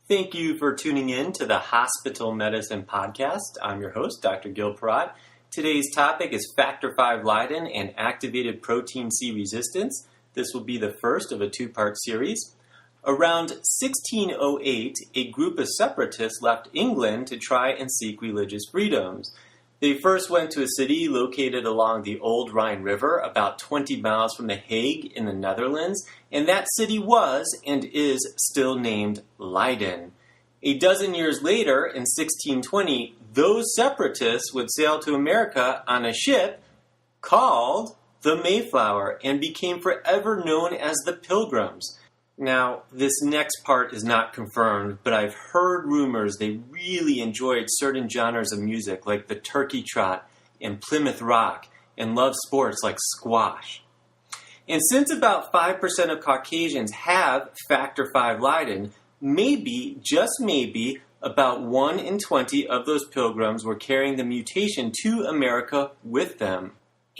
Thank you for tuning in to the Hospital Medicine Podcast. I'm your host, Dr. Gil Perrott. Today's topic is Factor V Leiden and activated protein C resistance. This will be the first of a two-part series. Around 1608, a group of separatists left England to try and seek religious freedoms. They first went to a city located along the Old Rhine River, about 20 miles from The Hague in the Netherlands, and that city was and is still named Leiden. A dozen years later, in 1620, those separatists would sail to America on a ship called the Mayflower and became forever known as the Pilgrims. Now, this next part is not confirmed, but I've heard rumors they really enjoyed certain genres of music like the turkey trot and Plymouth Rock and loved sports like squash. And since about 5% of Caucasians have Factor V Leiden, maybe, just maybe, about 1 in 20 of those pilgrims were carrying the mutation to America with them.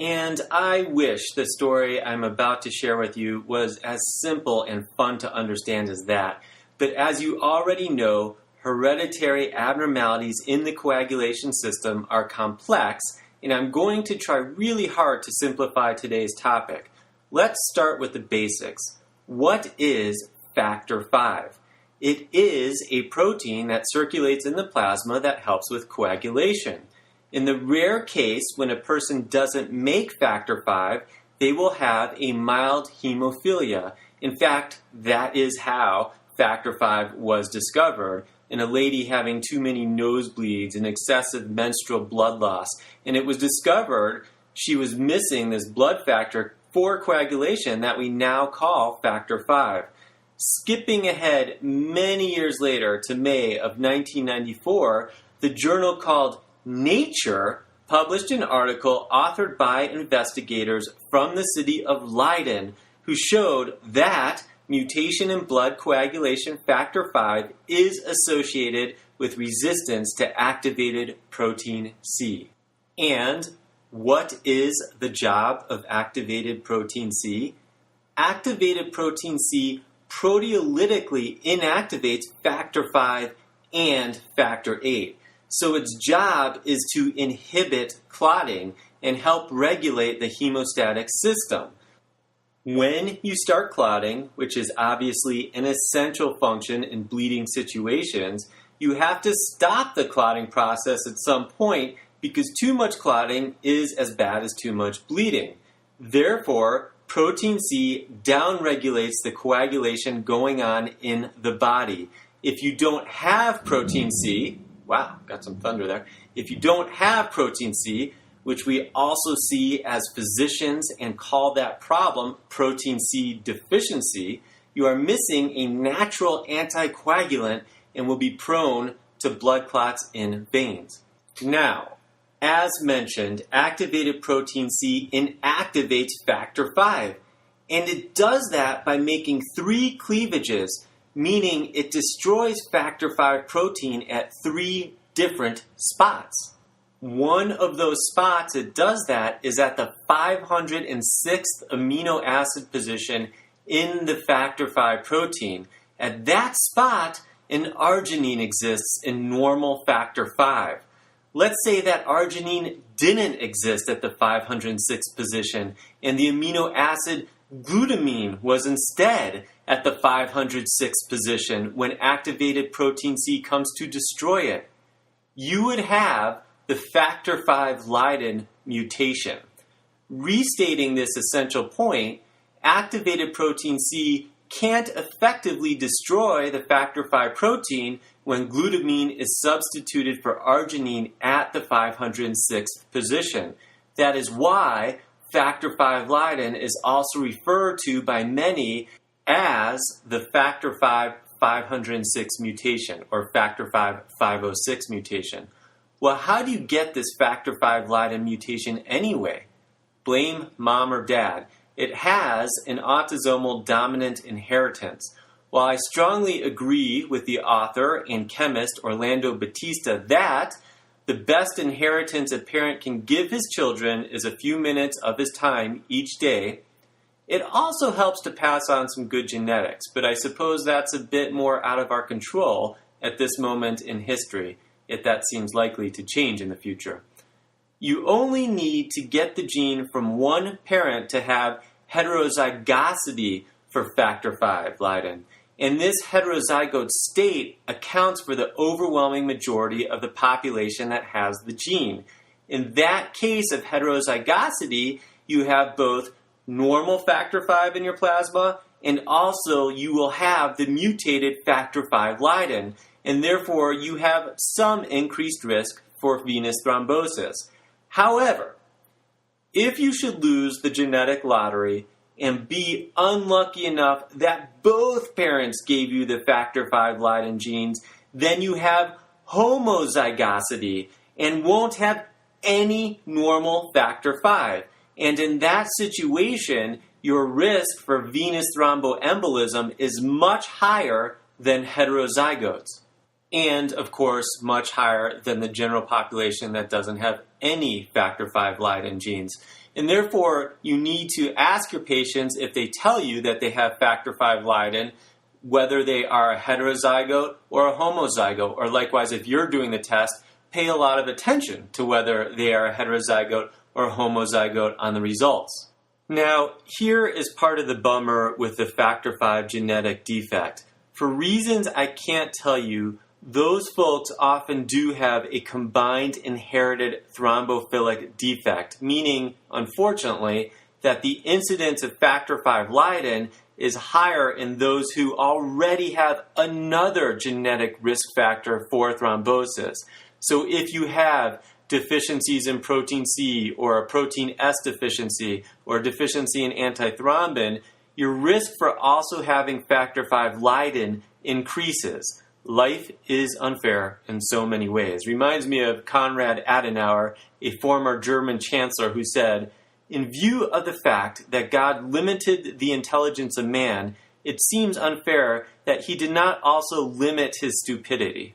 And I wish the story I'm about to share with you was as simple and fun to understand as that. But as you already know, hereditary abnormalities in the coagulation system are complex, and I'm going to try really hard to simplify today's topic. Let's start with the basics. What is Factor V? It is a protein that circulates in the plasma that helps with coagulation. In the rare case when a person doesn't make Factor V, they will have a mild hemophilia. In fact, that is how Factor V was discovered, in a lady having too many nosebleeds and excessive menstrual blood loss. And it was discovered she was missing this blood factor for coagulation that we now call Factor V. Skipping ahead many years later to May of 1994, the journal called Nature published an article authored by investigators from the city of Leiden who showed that mutation in blood coagulation factor V is associated with resistance to activated protein C. And what is the job of activated protein C? Activated protein C proteolytically inactivates factor V and factor VIII. So its job is to inhibit clotting and help regulate the hemostatic system. When you start clotting, which is obviously an essential function in bleeding situations, you have to stop the clotting process at some point because too much clotting is as bad as too much bleeding. Therefore, protein C downregulates the coagulation going on in the body. If you don't have protein C, wow, got some thunder there. If you don't have protein C, which we also see as physicians and call that problem protein C deficiency, you are missing a natural anticoagulant and will be prone to blood clots in veins. Now, as mentioned, activated protein C inactivates factor V, and it does that by making 3 cleavages, meaning it destroys factor V protein at 3 different spots. One of those spots it does that is at the 506th amino acid position in the factor V protein. At that spot, an arginine exists in normal factor V. Let's say that arginine didn't exist at the 506th position and the amino acid glutamine was instead at the 506th position when activated protein C comes to destroy it. You would have the Factor V Leiden mutation. Restating this essential point, activated protein C can't effectively destroy the Factor V protein when glutamine is substituted for arginine at the 506th position. That is why Factor V Leiden is also referred to by many as the Factor V 506 mutation or Factor V 506 mutation. Well, how do you get this Factor V Leiden mutation anyway? Blame mom or dad. It has an autosomal dominant inheritance. While I strongly agree with the author and chemist Orlando Batista that the best inheritance a parent can give his children is a few minutes of his time each day, It also helps to pass on some good genetics, but I suppose that's a bit more out of our control at this moment in history, if that seems likely to change in the future. You only need to get the gene from one parent to have heterozygosity for factor V Leiden. And this heterozygote state accounts for the overwhelming majority of the population that has the gene. In that case of heterozygosity, you have both normal factor V in your plasma, and also you will have the mutated factor V Leiden, and therefore you have some increased risk for venous thrombosis. However, if you should lose the genetic lottery and be unlucky enough that both parents gave you the factor V Leiden genes, then you have homozygosity and won't have any normal factor V. And in that situation, your risk for venous thromboembolism is much higher than heterozygotes. And, of course, much higher than the general population that doesn't have any factor V Leiden genes. And therefore, you need to ask your patients if they tell you that they have factor V Leiden, whether they are a heterozygote or a homozygote. Or likewise, if you're doing the test, pay a lot of attention to whether they are a heterozygote or homozygote on the results. Now, here is part of the bummer with the factor V genetic defect. For reasons I can't tell you, those folks often do have a combined inherited thrombophilic defect, meaning, unfortunately, that the incidence of factor V Leiden is higher in those who already have another genetic risk factor for thrombosis. So if you have deficiencies in protein C or a protein S deficiency or deficiency in antithrombin, your risk for also having factor V Leiden increases. Life is unfair in so many ways. Reminds me of Konrad Adenauer, a former German chancellor, who said, "In view of the fact that God limited the intelligence of man, it seems unfair that he did not also limit his stupidity."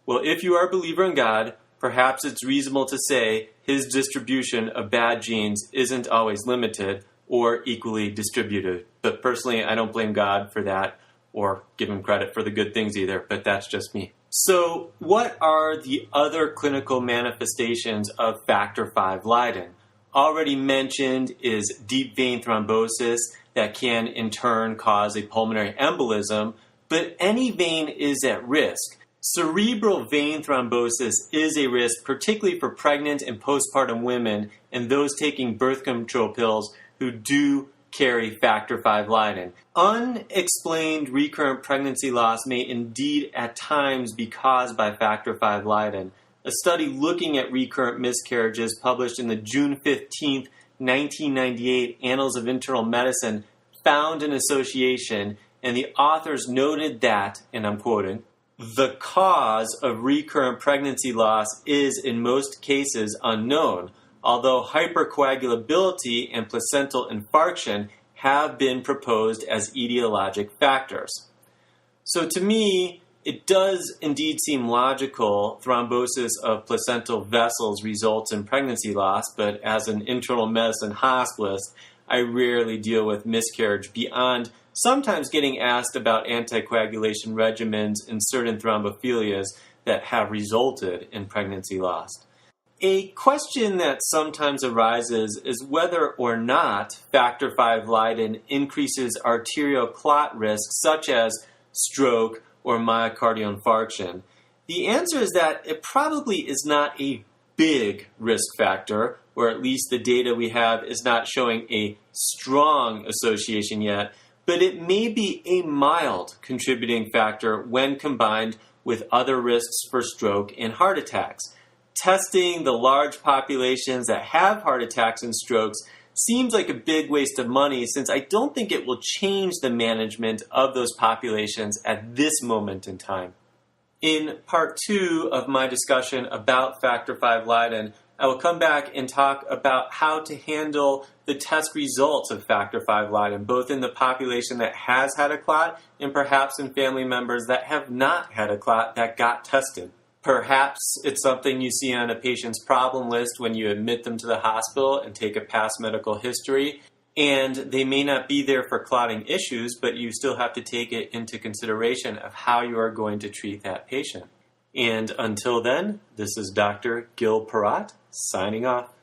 Well, if you are a believer in God, perhaps it's reasonable to say his distribution of bad genes isn't always limited or equally distributed. But personally, I don't blame God for that or give him credit for the good things either, but that's just me. So what are the other clinical manifestations of factor V Leiden? Already mentioned is deep vein thrombosis that can in turn cause a pulmonary embolism, but any vein is at risk. Cerebral vein thrombosis is a risk, particularly for pregnant and postpartum women and those taking birth control pills who do carry factor V Leiden. Unexplained recurrent pregnancy loss may indeed at times be caused by factor V Leiden. A study looking at recurrent miscarriages published in the June 15, 1998 Annals of Internal Medicine found an association, and the authors noted that, and I'm quoting, "The cause of recurrent pregnancy loss is in most cases unknown, although hypercoagulability and placental infarction have been proposed as etiologic factors." So to me, it does indeed seem logical thrombosis of placental vessels results in pregnancy loss, but as an internal medicine hospitalist, I rarely deal with miscarriage beyond sometimes getting asked about anticoagulation regimens in certain thrombophilias that have resulted in pregnancy loss. A question that sometimes arises is whether or not factor V Leiden increases arterial clot risk such as stroke or myocardial infarction. The answer is that it probably is not a big risk factor, or at least the data we have is not showing a strong association yet, but it may be a mild contributing factor when combined with other risks for stroke and heart attacks. Testing the large populations that have heart attacks and strokes seems like a big waste of money, since I don't think it will change the management of those populations at this moment in time. In part 2 of my discussion about factor V Leiden, I will come back and talk about how to handle the test results of factor V Leiden, both in the population that has had a clot and perhaps in family members that have not had a clot that got tested. Perhaps it's something you see on a patient's problem list when you admit them to the hospital and take a past medical history. And they may not be there for clotting issues, but you still have to take it into consideration of how you are going to treat that patient. And until then, this is Dr. Gil Parat signing off.